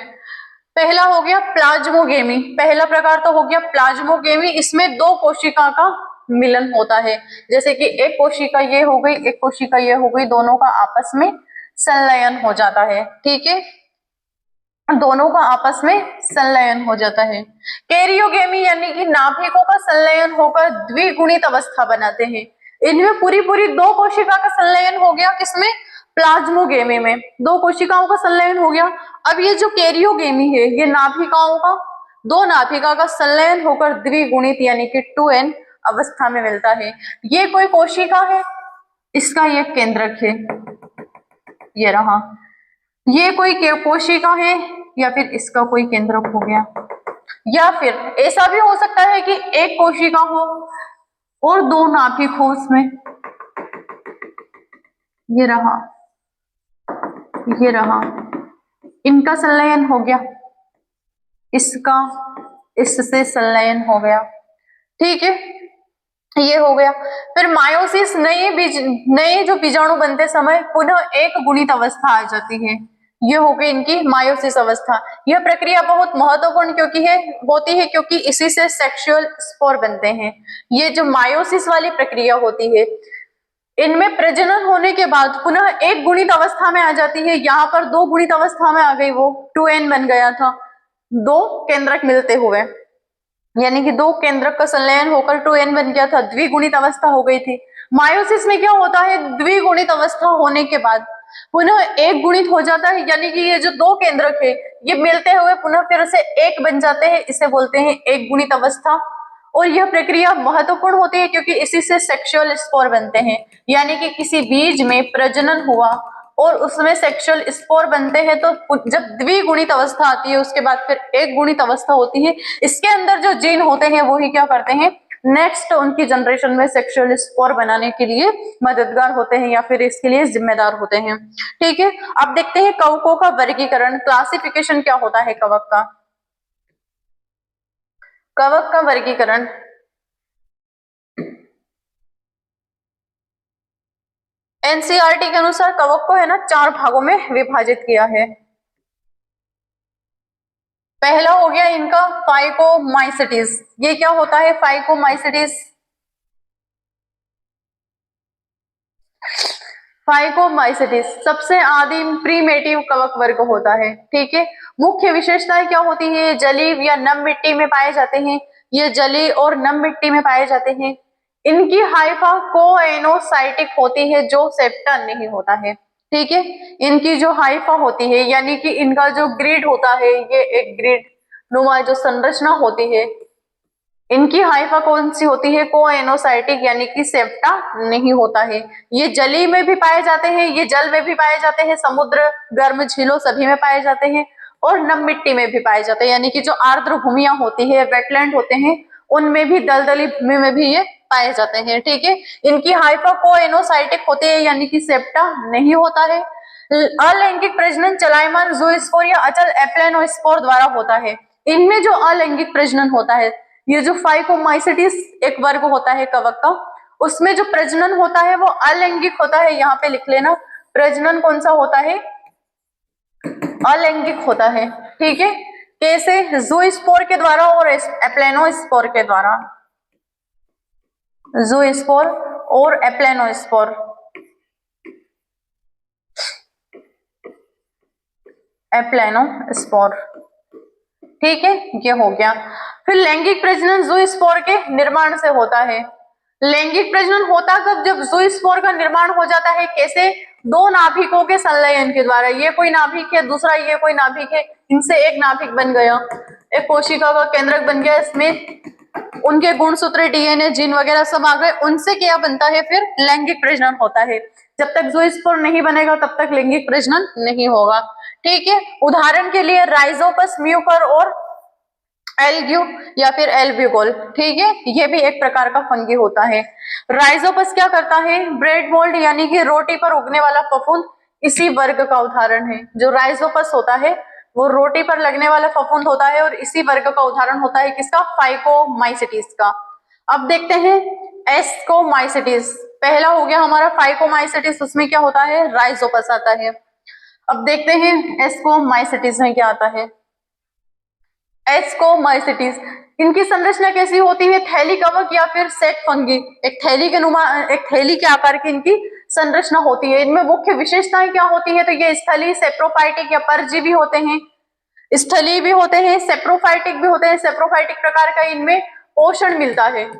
पहला हो गया प्लाज्मोगेमी, पहला प्रकार तो हो गया प्लाज्मोगेमी, इसमें 2 कोशिका का मिलन होता है, जैसे कि एक कोशिका ये हो गई, एक कोशिका ये हो गई, दोनों का आपस में संलयन हो जाता है, ठीक है, दोनों का आपस में संलयन हो जाता है। कैरियोगेमी यानी कि नाभिकों का संलयन होकर द्विगुणित अवस्था बनाते हैं। इनमें पूरी पूरी 2 कोशिका का संलयन हो गया, किसमें, प्लाज्मोगेमी में 2 कोशिकाओं का संलयन हो गया अब ये जो कैरियोगेमी है ये नाभिकाओं का, दो नाभिका का संलयन होकर द्विगुणित यानी कि 2n अवस्था में मिलता है। ये कोई कोशिका है, इसका ये केंद्रक है, ये रहा। ये कोई कोशिका है या फिर इसका कोई केंद्रक हो गया, या फिर ऐसा भी हो सकता है कि एक कोशिका हो और दो नाभिक हो उसमें, ये रहा, ये रहा, इनका संलयन हो गया, इसका इससे संलयन हो गया, ठीक है, ये हो गया। फिर मायोसिस, नए जो बीजाणु बनते समय पुनः एक गुणित अवस्था आ जाती है, ये हो गई इनकी मायोसिस अवस्था। यह प्रक्रिया बहुत महत्वपूर्ण होती है क्योंकि इसी से सेक्सुअल स्पोर बनते हैं। ये जो मायोसिस वाली प्रक्रिया होती है, इनमें प्रजनन होने के बाद पुनः एक गुणित अवस्था में आ जाती है। यहाँ पर दो गुणित अवस्था में आ गई, वो 2n बन गया था, दो केंद्रक मिलते हुए, यानी कि दो केंद्रक का संलयन होकर 2n बन गया था, द्विगुणित अवस्था हो गई थी। मायोसिस में क्या होता है, द्विगुणित अवस्था होने के बाद पुनः एक गुणित हो जाता है, यानी कि ये जो दो केंद्रक है ये मिलते हुए पुनः फिर से एक बन जाते हैं, इसे बोलते हैं एक गुणित अवस्था। और यह प्रक्रिया महत्वपूर्ण होती है क्योंकि इसी से सेक्सुअल स्पोर बनते हैं, यानी कि किसी बीज में प्रजनन हुआ और उसमें सेक्सुअल स्पोर बनते हैं, तो जब द्विगुणित अवस्था आती है उसके बाद फिर एक गुणित अवस्था होती है। इसके अंदर जो जीन होते हैं वो ही क्या करते हैं, नेक्स्ट उनकी जनरेशन में सेक्सुअल स्पोर बनाने के लिए मददगार होते हैं या फिर इसके लिए जिम्मेदार होते हैं, ठीक है। अब देखते हैं कवकों का वर्गीकरण, क्लासिफिकेशन क्या होता है कवक का। कवक का वर्गीकरण, एनसीईआरटी के अनुसार कवक को है ना 4 भागों में विभाजित किया है। पहला हो गया इनका फाइकोमाइसिटिस। ये क्या होता है फाइकोमाइसिटिस, फाइकोमाइसिटिस सबसे आदिम प्रीमेटिव कवक वर्ग होता है, ठीक है। मुख्य विशेषताएं क्या होती है, जलीय या नम मिट्टी में पाए जाते हैं, ये जलीय और नम मिट्टी में पाए जाते हैं। इनकी हाइफा कोएनोसाइटिक होती है जो सेप्टा नहीं होता है, ठीक है। इनकी जो हाइफा होती है यानी कि इनका जो ग्रिड होता है, ये एक ग्रिड नुमा जो संरचना होती है, इनकी हाइफा कौन सी होती है, कोएनोसाइटिक, यानी कि सेप्टा नहीं होता है। ये जली में भी पाए जाते हैं, ये जल में भी पाए जाते हैं, समुद्र, गर्म झीलों सभी में पाए जाते हैं, और नम मिट्टी में भी पाए जाते हैं, यानी कि जो आर्द्र भूमियां होती है, वेटलैंड होते हैं, उनमें भी, दलदली भूमि में भी ये पाए जाते हैं, ठीक है। इनकी हाइफा कोएनोसाइटिक होते हैं, यानी कि सेप्टा नहीं होता है। अलैंगिक प्रजनन चलायमान ज़ूस्पोर या अचल एप्लेनोस्पोर द्वारा होता है। इनमें जो अलैंगिक प्रजनन होता है, ये जो फाइकोमाइसिटिस एक वर्ग होता है कवक का, उसमें जो प्रजनन होता है वो अलैंगिक होता है। यहाँ पे लिख लेना, प्रजनन कौन सा होता है, अलैंगिक होता है, ठीक है। कैसे, ज़ूस्पोर के द्वारा और एप्लेनोस्पोर के द्वारा, ज़ूस्पोर और एप्लेनोस्पोर, एप्लेनोस्पोर, ठीक है, ये हो गया। फिर लैंगिक प्रजनन ज़ूस्पोर के निर्माण से होता है। लैंगिक प्रजनन होता कब, जब ज़ूस्पोर का निर्माण हो जाता है। कैसे, दो नाभिकों के संलयन के द्वारा। ये कोई नाभिक है, दूसरा ये कोई नाभिक है, इनसे एक नाभिक बन गया, एक कोशिका का केंद्रक बन गया, इसमें उनके गुणसूत्र, डीएनए, जीन वगैरह सब आ गए, उनसे क्या बनता है, फिर लैंगिक प्रजनन होता है। जब तक ज़ूस्पोर नहीं बनेगा तब तक लैंगिक प्रजनन नहीं होगा, ठीक है। उदाहरण के लिए राइजोपस म्यूकर और एल्ग्यू या फिर एल्ब्यूकोल, ठीक है, ये भी एक प्रकार का फंगी होता है। राइजोपस क्या करता है, ब्रेड मोल्ड यानी कि रोटी पर उगने वाला फफूंद इसी वर्ग का उदाहरण है। जो राइजोपस होता है वो रोटी पर लगने वाला फफूंद होता है और इसी वर्ग का उदाहरण होता है किसका, फाइकोमाइसिटिस का। अब देखते हैं एस्कोमाइसिटिस। पहला हो गया हमारा फाइकोमाइसिटिस, उसमें क्या होता है, राइजोपस आता है। अब देखते हैं एस्कोमाइसिटिस में क्या आता है। एस्कोमाइसिटिस, इनकी संरचना कैसी होती है, थैली कवक या फिर सेट फंगी, एक थैली के आकार की इनकी संरचना होती है। इनमें मुख्य विशेषताएं क्या होती है, तो ये स्थलीय, सेप्रोफाइटिक या परजीवी होते हैं, स्थलीय भी होते हैं, सेप्रोफाइटिक भी होते हैं। सेप्रोफाइटिक प्रकार का इनमें पोषण मिलता है,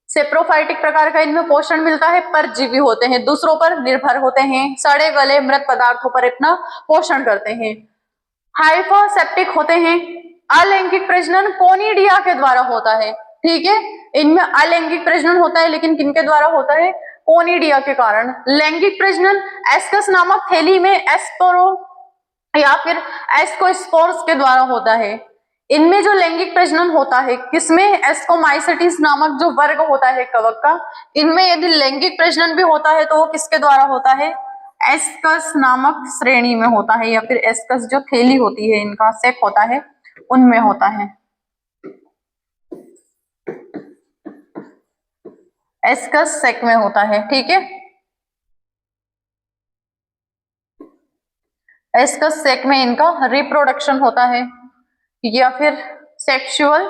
सेप्रोफाइटिक प्रकार का इनमें पोषण मिलता है, परजीवी होते हैं, दूसरों पर निर्भर होते हैं, सड़े गले मृत पदार्थों पर अपना पोषण करते हैं। हाइपोसेप्टिक होते हैं। अलैंगिक प्रजनन कोनिडिया के द्वारा होता है, ठीक है। इनमें अलैंगिक प्रजनन होता है, लेकिन किनके द्वारा होता है? कोनिडिया के कारण। लैंगिक प्रजनन एस्कस नामक थैली में एस्पोरो या फिर एस्कोस्पोर्स के द्वारा होता है। इनमें जो लैंगिक प्रजनन होता है किसमें? एस्कोमाइसेटिस नामक जो वर्ग होता है कवक का, इनमें यदि लैंगिक प्रजनन भी होता है तो वो किसके द्वारा होता है? एस्कस नामक श्रेणी में होता है, या फिर एस्कस जो थैली होती है, इनका सेक होता है, उनमें होता है। एस्कस सेक में होता है, ठीक है। एस्कस सेक में इनका रिप्रोडक्शन होता है, या फिर सेक्सुअल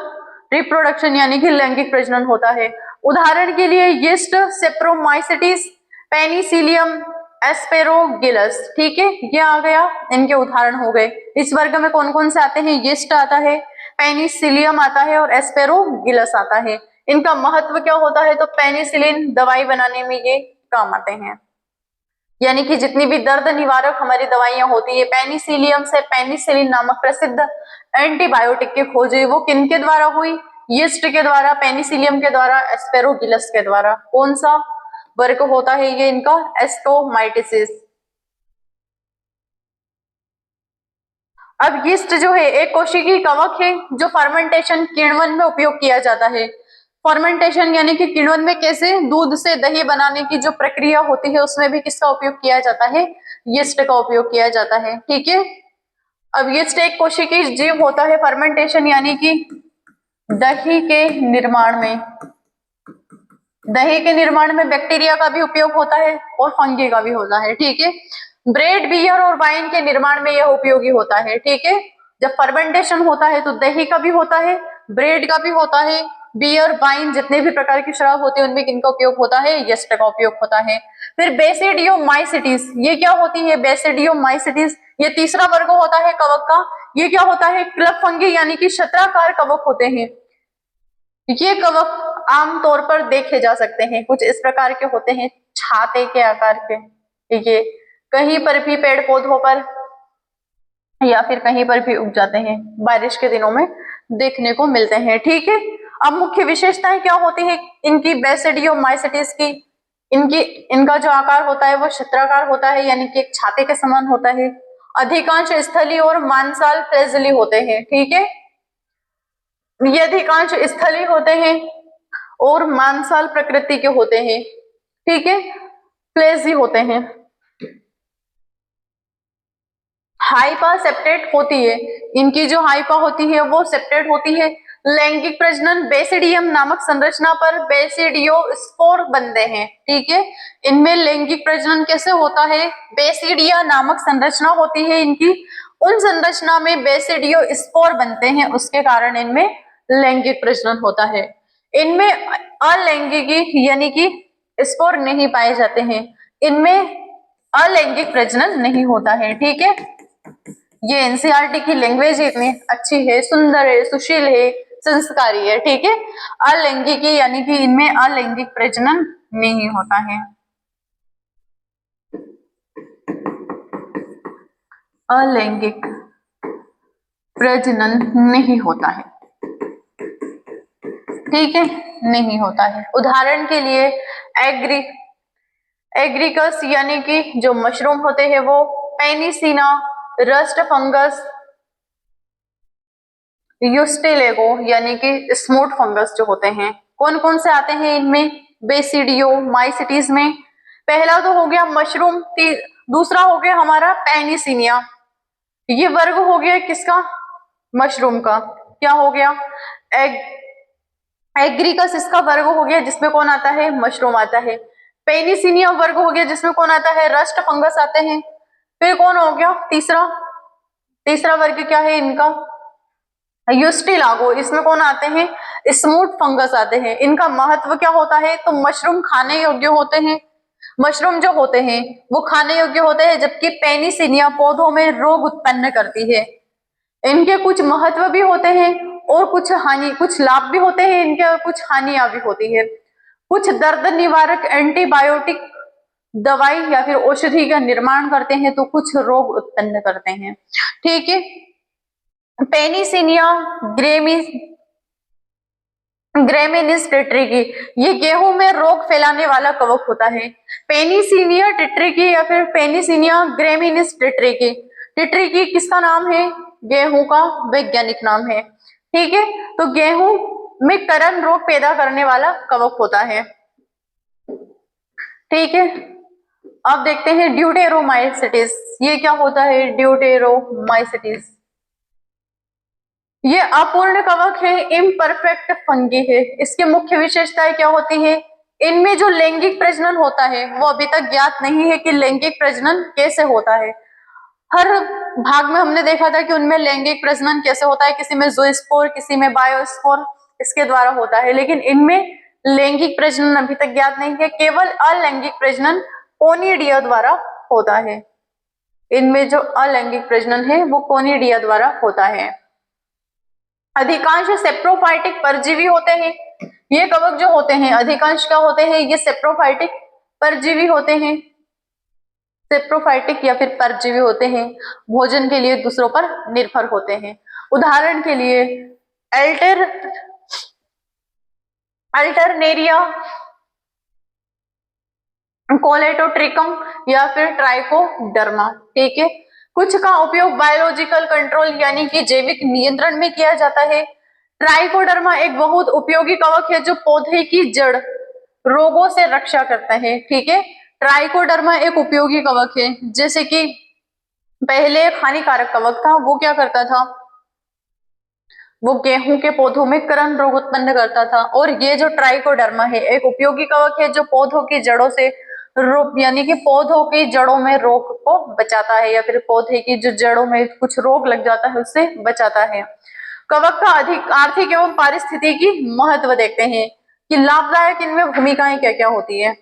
रिप्रोडक्शन यानी कि लैंगिक प्रजनन होता है। उदाहरण के लिए यीस्ट, सेप्रोमाइसेटिस, पेनिसिलियम, एस्पेरोगिलस, ठीक है, ये आ गया, इनके उदाहरण हो गए। इस वर्ग में कौन कौन से आते हैं? यीस्ट आता है, पेनिसिलियम आता है और एस्पेरोगिलस आता है। इनका महत्व क्या होता है? तो पेनिसिलिन दवाई बनाने में ये काम आते हैं, यानी कि जितनी भी दर्द निवारक हमारी दवाइयां होती है, पेनिसिलियम से पेनिसिलिन नामक प्रसिद्ध एंटीबायोटिक की खोज हुई, वो किनके द्वारा हुई? यीस्ट के द्वारा, पेनिसिलियम के द्वारा, एस्पेरोगिलस के द्वारा। कौन सा वर्ग होता है ये इनका? एस्टोमाइटिसिस। अब यीस्ट जो है एक कोशिकीय कवक है जो फर्मेंटेशन किण्वन में उपयोग किया जाता है। फर्मेंटेशन यानी कि किण्वन में कैसे? दूध से दही बनाने की जो प्रक्रिया होती है उसमें भी किसका उपयोग किया जाता है? यीस्ट का उपयोग किया जाता है, ठीक है। अब यीस्ट एक कोशिकीय जीव होता है। फर्मेंटेशन यानी कि दही के निर्माण में, दही के निर्माण में बैक्टीरिया का भी उपयोग होता है और फंगी का भी होता है, ठीक है। ब्रेड, बियर और वाइन के निर्माण में यह उपयोगी होता है, ठीक है। जब फर्मेंटेशन होता है तो दही का भी होता है, ब्रेड का भी होता है, बियर, वाइन, जितने भी प्रकार की शराब होती है उनमें किनका उपयोग होता है? यीस्ट का उपयोग होता है। फिर बेसिडियोमाइसिटिस, ये क्या होती है? बेसिडियोमाइसिटिस ये तीसरा वर्ग होता है कवक का। ये क्या होता है? क्लब फंगी यानी कि छत्राकार कवक होते हैं। ये कवक आमतौर पर देखे जा सकते हैं, कुछ इस प्रकार के होते हैं, छाते के आकार के। ये कहीं पर भी पेड़ पौधों पर या फिर कहीं पर भी उग जाते हैं, बारिश के दिनों में देखने को मिलते हैं, ठीक है। अब मुख्य विशेषताएं क्या होती है इनकी बेसिडियोमाइसिटिस की? इनका जो आकार होता है वो छत्राकार होता है, यानी कि एक छाते के समान होता है। अधिकांश स्थलीय और मांसाल फ्लैजेली होते हैं, ठीक है। ये अधिकांश स्थलीय होते हैं और मांसाल प्रकृति के होते हैं, ठीक है, फ्लैजी होते हैं। हाइपा सेप्टेट होती है, इनकी जो हाइपा होती है वो सेप्टेट होती है। लैंगिक प्रजनन बेसिडियम नामक संरचना पर बेसिडियो स्पोर बनते हैं, ठीक है। इनमें लैंगिक प्रजनन कैसे होता है? बेसिडिया नामक संरचना होती है इनकी, उन संरचना में बेसिडियो स्पोर बनते हैं, उसके कारण इनमें लैंगिक प्रजनन होता है। इनमें अलैंगिकी यानी कि स्पोर नहीं पाए जाते हैं, इनमें अलैंगिक प्रजनन नहीं होता है, ठीक है। ये एनसीईआरटी की लैंग्वेज इतनी अच्छी है, सुंदर है, सुशील है, संस्कारी है, ठीक है। अलैंगिकी यानी कि इनमें अलैंगिक प्रजनन नहीं होता है, अलैंगिक प्रजनन नहीं होता है, ठीक है, नहीं होता है। उदाहरण के लिए एग्रिकस यानी कि जो मशरूम होते हैं वो, पेनिसिना, रस्ट फंगस, यूस्टेलेगो यानी कि स्मूथ फंगस जो होते हैं, कौन कौन से आते हैं इनमें? बेसिडियोमाइसिटिस में। पहला तो हो गया मशरूम, दूसरा हो गया हमारा पेनिसिनिया। ये वर्ग हो गया किसका? मशरूम का। क्या हो गया? एग्रिकस इसका वर्ग हो गया जिसमें कौन आता है? मशरूम आता है। पेनिसिनिया वर्ग हो गया जिसमें कौन आता है? रस्ट फंगस आते हैं। फिर कौन हो गया तीसरा वर्ग क्या है इनका? यूस्टिलागो, इसमें कौन आते हैं? स्मूथ फंगस आते हैं। इनका महत्व क्या होता है? तो मशरूम खाने योग्य होते हैं, मशरूम जो होते हैं वो खाने योग्य होते हैं, जबकि पेनिसिलिया पौधों में रोग उत्पन्न करती है। इनके कुछ महत्व भी होते हैं और कुछ लाभ भी होते हैं इनके, और कुछ हानियां भी होती है। कुछ दर्द निवारक एंटीबायोटिक दवाई या फिर औषधि का निर्माण करते हैं, तो कुछ रोग उत्पन्न करते हैं, ठीक है। पेनिसिलिया ग्रेमिनिस टिट्रिकी, ये गेहूं में रोग फैलाने वाला कवक होता है। पेनिसिलिया टिट्रिकी या फिर पेनिसिलिया ग्रेमिनिस टिट्रिकी। टिट्रिकी किसका नाम है? गेहूं का वैज्ञानिक नाम है। ठीक है, तो गेहूं में करन रोग पैदा करने वाला कवक होता है। ठीक है, अब देखते हैं ड्यूटेरोमाइसिटिस। ये क्या होता है? ड्यूटेरोमाइसिटिस ये अपूर्ण कवक है, इम्परफेक्ट फंगी है। इसकी मुख्य विशेषताएं क्या होती है? इनमें जो लैंगिक प्रजनन होता है वो अभी तक ज्ञात नहीं है कि लैंगिक प्रजनन कैसे होता है। हर भाग में हमने देखा था कि उनमें लैंगिक प्रजनन कैसे होता है, किसी में ज़ूस्पोर, किसी में बायोस्पोर, इसके द्वारा होता है। लेकिन इनमें लैंगिक प्रजनन अभी तक ज्ञात नहीं है, केवल अलैंगिक प्रजनन कोनिडिया द्वारा होता है। इनमें जो अलैंगिक प्रजनन है वो कोनिडिया द्वारा होता है। अधिकांश सेप्रोफाइटिक परजीवी होते हैं। ये कवक जो होते हैं अधिकांश क्या होते हैं? ये सेप्रोफाइटिक परजीवी होते हैं। सेप्रोफाइटिक या फिर परजीवी होते हैं, भोजन के लिए दूसरों पर निर्भर होते हैं। उदाहरण के लिए अल्टरनेरिया, कोलेटोट्रिकम या फिर ट्राइकोडर्मा। ठीक है, कुछ का उपयोग बायोलॉजिकल कंट्रोल यानी कि जैविक नियंत्रण में किया जाता है। ट्राइकोडर्मा एक बहुत उपयोगी कवक है जो पौधे की जड़ रोगों से रक्षा करता है। ठीक है, ट्राइकोडर्मा एक उपयोगी कवक है। जैसे कि पहले एक हानिकारक कवक था, वो क्या करता था? वो गेहूं के पौधों में करन रोग उत्पन्न करता था। और ये जो ट्राइकोडर्मा है एक उपयोगी कवक है जो पौधों की जड़ों से रोग यानी कि पौधों की जड़ों में रोग को बचाता है, या फिर पौधे की जो जड़ों में कुछ रोग लग जाता है उससे बचाता है। कवक का अधिक आर्थिक एवं पारिस्थितिकी महत्व देखते हैं कि लाभदायक इनमें भूमिकाएं क्या क्या होती है।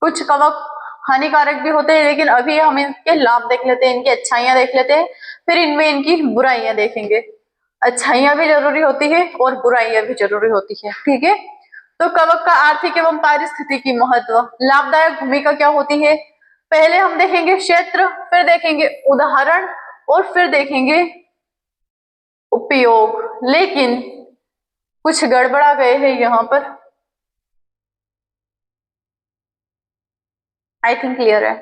कुछ कवक हानिकारक भी होते हैं, लेकिन अभी हम इनके लाभ देख लेते हैं, इनकी अच्छाइयां देख लेते हैं, फिर इनमें इनकी बुराइयां देखेंगे। अच्छाइयां भी जरूरी होती है और बुराइयां भी जरूरी होती है। ठीक है, तो कवक का आर्थिक एवं पारिस्थितिकी महत्व, लाभदायक भूमिका क्या होती है? पहले हम देखेंगे क्षेत्र, फिर देखेंगे उदाहरण और फिर देखेंगे उपयोग। लेकिन कुछ गड़बड़ा गए हैं यहाँ पर, आई थिंक क्लियर है।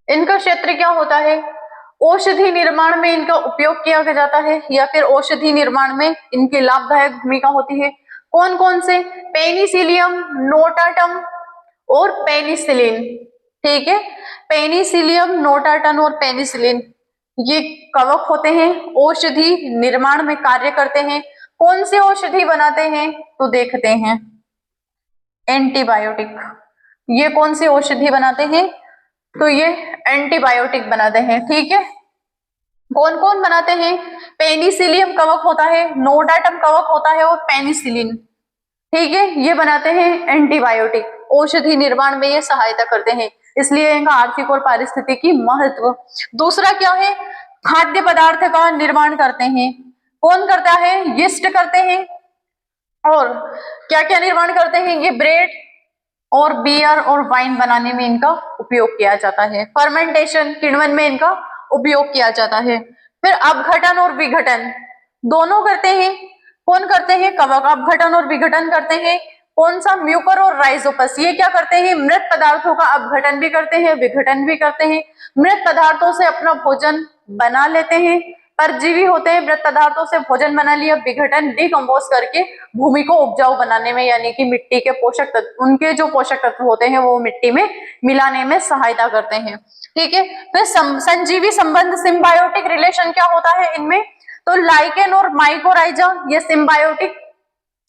इनका क्षेत्र क्या होता है? औषधि निर्माण में इनका उपयोग किया जाता है, या फिर औषधि निर्माण में इनकी लाभदायक भूमिका होती है। कौन कौन से? पेनिसिलियम, नोटाटम और पेनिसिलिन। ठीक है, पेनिसिलियम, नोटाटन और पेनिसिलिन ये कवक होते हैं, औषधि निर्माण में कार्य करते हैं। कौन से औषधि बनाते हैं? तो देखते हैं, एंटीबायोटिक। ये कौन सी औषधि बनाते हैं? तो ये एंटीबायोटिक बनाते हैं। ठीक है, कौन कौन बनाते हैं? पेनिसिलियम कवक होता है, नोडाटम कवक होता है और पेनिसिलिन। ठीक है, ये बनाते हैं एंटीबायोटिक, औषधि निर्माण में ये सहायता करते हैं, इसलिए इनका आर्थिक और पारिस्थितिकी महत्व। दूसरा क्या है? खाद्य पदार्थ का निर्माण करते हैं। कौन करता है? यीस्ट करते हैं। और क्या क्या निर्माण करते हैं? ये ब्रेड और बियर और वाइन बनाने में इनका उपयोग किया जाता है। फर्मेंटेशन, किण्वन में इनका उपयोग किया जाता है। फिर अपघटन और विघटन दोनों करते हैं। कौन करते हैं? कवक अपघटन और विघटन करते हैं। कौन सा? म्यूकर और राइजोपस, ये क्या करते हैं? मृत पदार्थों का अपघटन भी करते हैं, विघटन भी करते हैं। मृत पदार्थों से अपना भोजन बना लेते हैं। परजीवी होते हैं, मृत पदार्थों से भोजन बना लिया, विघटन डिकम्पोज करके भूमि को उपजाऊ बनाने में यानी कि मिट्टी के पोषक तत्व, उनके जो पोषक तत्व होते हैं वो मिट्टी में मिलाने में सहायता करते हैं। ठीक है, फिर संजीवी संबंध, सिम्बायोटिक रिलेशन क्या होता है इनमें? तो लाइकेन और माइकोराइजा ये सिम्बायोटिक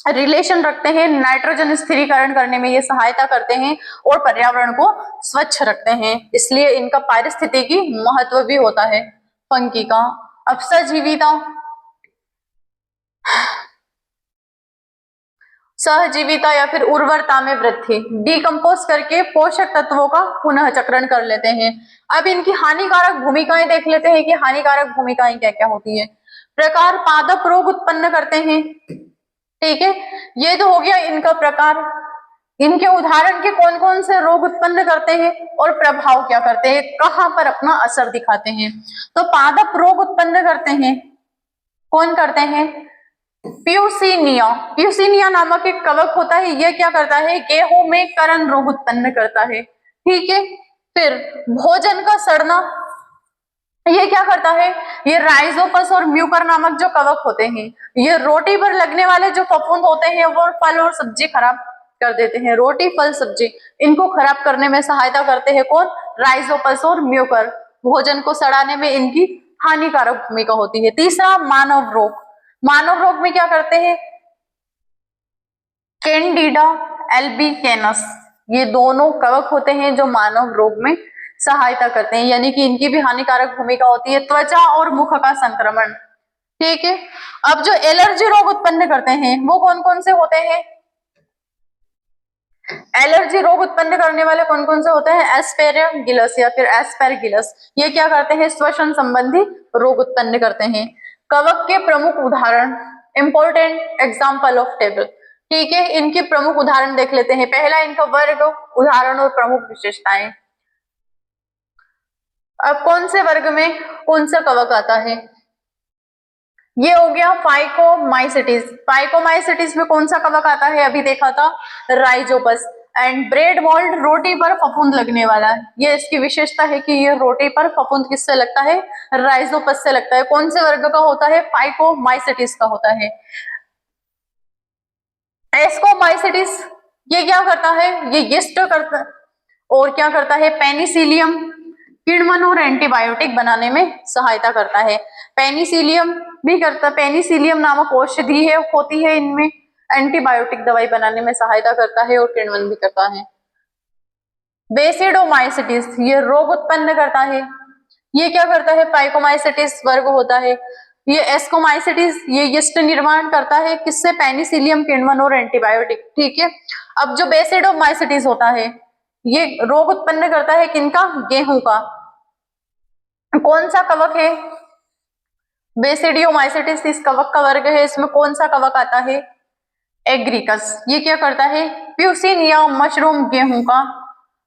रिलेशन रखते हैं, नाइट्रोजन स्थिरीकरण करने में ये सहायता करते हैं और पर्यावरण को स्वच्छ रखते हैं, इसलिए इनका पारिस्थितिकी महत्व भी होता है फंगी का। अब सजीविता, सहजीविता या फिर उर्वरता में वृद्धि, डिकम्पोज करके पोषक तत्वों का पुनः चक्रण कर लेते हैं। अब इनकी हानिकारक भूमिकाएं देख लेते हैं कि हानिकारक भूमिकाएं क्या क्या होती है। प्रकार, पादप रोग उत्पन्न करते हैं। ठीक है, ये तो हो गया इनका प्रकार। इनके उदाहरण के कौन कौन से रोग उत्पन्न करते हैं और प्रभाव क्या करते हैं, कहां पर अपना असर दिखाते हैं। तो पादप रोग उत्पन्न करते हैं, कौन करते हैं? प्यूसिनिया। प्यूसिनिया नामक एक कवक होता है, यह क्या करता है? गेहूं में करण रोग उत्पन्न करता है। ठीक है, फिर भोजन का सड़ना, ये क्या करता है? ये राइजोपस और म्यूकर नामक जो कवक होते हैं, ये रोटी पर लगने वाले जो फफूंद होते हैं वो फल और सब्जी खराब कर देते हैं। रोटी, फल, सब्जी, इनको खराब करने में सहायता करते हैं कौन? राइजोपस और म्यूकर। भोजन को सड़ाने में इनकी हानिकारक भूमिका होती है। तीसरा, मानव रोग। मानव रोग में क्या करते हैं? कैंडिडा एल्बिकेनस, ये दोनों कवक होते हैं जो मानव रोग में सहायता करते हैं, यानी कि इनकी भी हानिकारक भूमिका होती है। त्वचा और मुख का संक्रमण। ठीक है, अब जो एलर्जी रोग उत्पन्न करते हैं वो कौन कौन से होते हैं? एलर्जी रोग उत्पन्न करने वाले कौन कौन से होते हैं? एस्पेरगिलस या फिर एस्पेरगिलस। ये क्या करते हैं? श्वसन संबंधी रोग उत्पन्न करते हैं। कवक के प्रमुख उदाहरण, इंपॉर्टेंट एग्जाम्पल ऑफ टेबल। ठीक है, इनके प्रमुख उदाहरण देख लेते हैं। पहला इनका वर्ग, उदाहरण और प्रमुख विशेषताएं। अब कौन से वर्ग में कौन सा कवक आता है? ये हो गया फाइकोमाइसिटिस। फाइकोमाइसिटिस में कौन सा कवक आता है? अभी देखा था, राइजोपस। एंड ब्रेड मोल्ड, रोटी पर फफूंद लगने वाला, ये इसकी विशेषता है कि ये रोटी पर फफूंद किससे लगता है? राइजोपस से लगता है। कौन से वर्ग का होता है? फाइकोमाइसिटिस का होता है। एस्कोमाइसिटिस, ये क्या करता है? ये यीस्ट करता है और क्या करता है? पेनिसिलियम, किण्वन और एंटीबायोटिक बनाने में सहायता करता है। पेनिसिलियम भी करता, पेनिसिलियम नामक औषधि है होती है, इनमें एंटीबायोटिक दवाई बनाने में सहायता करता है और किण्वन भी करता है। बेसिडोमाइसिटिस, ये रोग उत्पन्न करता है, ये क्या करता है? पाइकोमाइसिटिस वर्ग होता है। ये एस्कोमाइसिटिस, ये यीस्ट निर्माण करता है किससे? पेनिसिलियम, किण्वन और एंटीबायोटिक। ठीक है, अब जो बेसिडोमाइसिटिस होता है ये रोग उत्पन्न करता है किनका? गेहूं का। कौन सा कवक है? बेसिडियोमाइसिटिस इस कवक का वर्ग है। इसमें कौन सा कवक आता है? एग्रिकस। ये क्या करता है? प्यूसिनिया मशरूम गेहूं का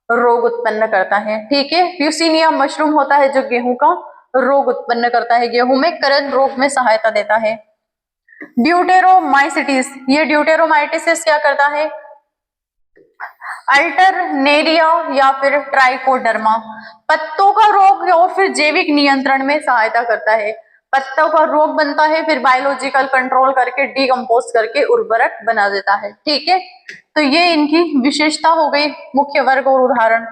रोग उत्पन्न करता है। ठीक है, प्यूसिनिया मशरूम होता है जो गेहूं का रोग उत्पन्न करता है, गेहूं में करन रोग में सहायता देता है। ड्यूटेरोमाइसिटिस, ये ड्यूटेरोमाइटिस क्या करता है? अल्टरनेरिया या फिर ट्राइकोडर्मा, पत्तों का रोग और फिर जैविक नियंत्रण में सहायता करता है। पत्तों का रोग बनता है, फिर बायोलॉजिकल कंट्रोल करके डीकम्पोज करके उर्वरक बना देता है। ठीक है, तो ये इनकी विशेषता हो गई, मुख्य वर्ग और उदाहरण।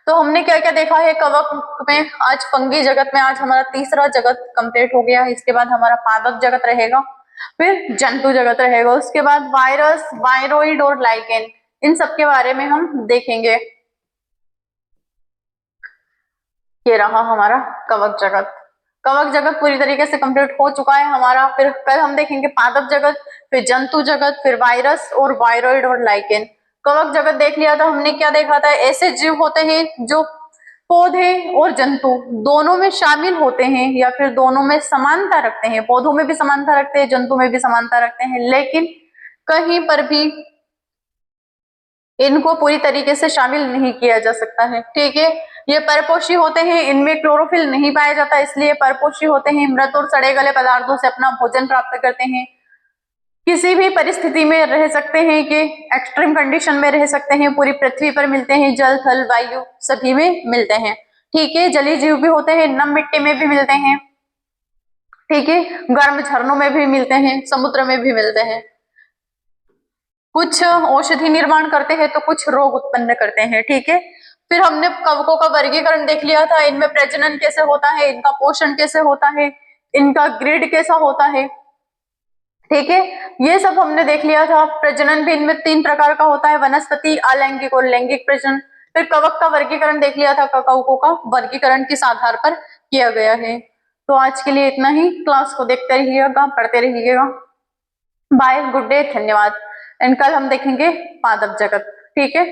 तो हमने क्या क्या देखा है कवक में? आज फंगी जगत में आज हमारा तीसरा जगत कंप्लीट हो गया। इसके बाद हमारा पादप जगत रहेगा, फिर जंतु जगत रहेगा, उसके बाद वायरस, वायरोइड और लाइकेन, इन सब के बारे में हम देखेंगे। ये रहा हमारा कवक जगत। कवक जगत पूरी तरीके से कंप्लीट हो चुका है हमारा। फिर कल हम देखेंगे पादप जगत, फिर जंतु जगत, फिर वायरस और वायरोइड और लाइकेन। कवक जगत देख लिया था हमने, क्या देखा था? ऐसे जीव होते हैं जो पौधे और जंतु दोनों में शामिल होते हैं या फिर दोनों में समानता रखते हैं। पौधों में भी समानता रखते हैं, जंतु में भी समानता रखते हैं, लेकिन कहीं पर भी इनको पूरी तरीके से शामिल नहीं किया जा सकता है। ठीक है, ये परपोषी होते हैं, इनमें क्लोरोफिल नहीं पाया जाता, इसलिए परपोषी होते हैं। मृत और सड़े गले पदार्थों से अपना भोजन प्राप्त करते हैं। किसी भी परिस्थिति में रह सकते हैं, कि एक्सट्रीम कंडीशन में रह सकते हैं, पूरी पृथ्वी पर मिलते हैं, जल, थल, वायु सभी में मिलते हैं। ठीक है, जलीय जीव भी होते हैं, नम मिट्टी में भी मिलते हैं। ठीक है, गर्म झरनों में भी मिलते हैं, समुद्र में भी मिलते हैं। कुछ औषधि निर्माण करते हैं तो कुछ रोग उत्पन्न करते हैं। ठीक है, फिर हमने कवकों का वर्गीकरण देख लिया था, इनमें प्रजनन कैसे होता है, इनका पोषण कैसे होता है, इनका ग्रिड कैसा होता है। ठीक है, ये सब हमने देख लिया था। प्रजनन भी इनमें 3 प्रकार का होता है, वनस्पति, अलैंगिक और लैंगिक प्रजनन। फिर कवक का वर्गीकरण देख लिया था, कवकों का वर्गीकरण किस आधार पर किया गया है। तो आज के लिए इतना ही, क्लास को देखते रहिएगा, पढ़ते रहिएगा। बाय, गुड डे, धन्यवाद। एंड कल हम देखेंगे पादप जगत। ठीक है।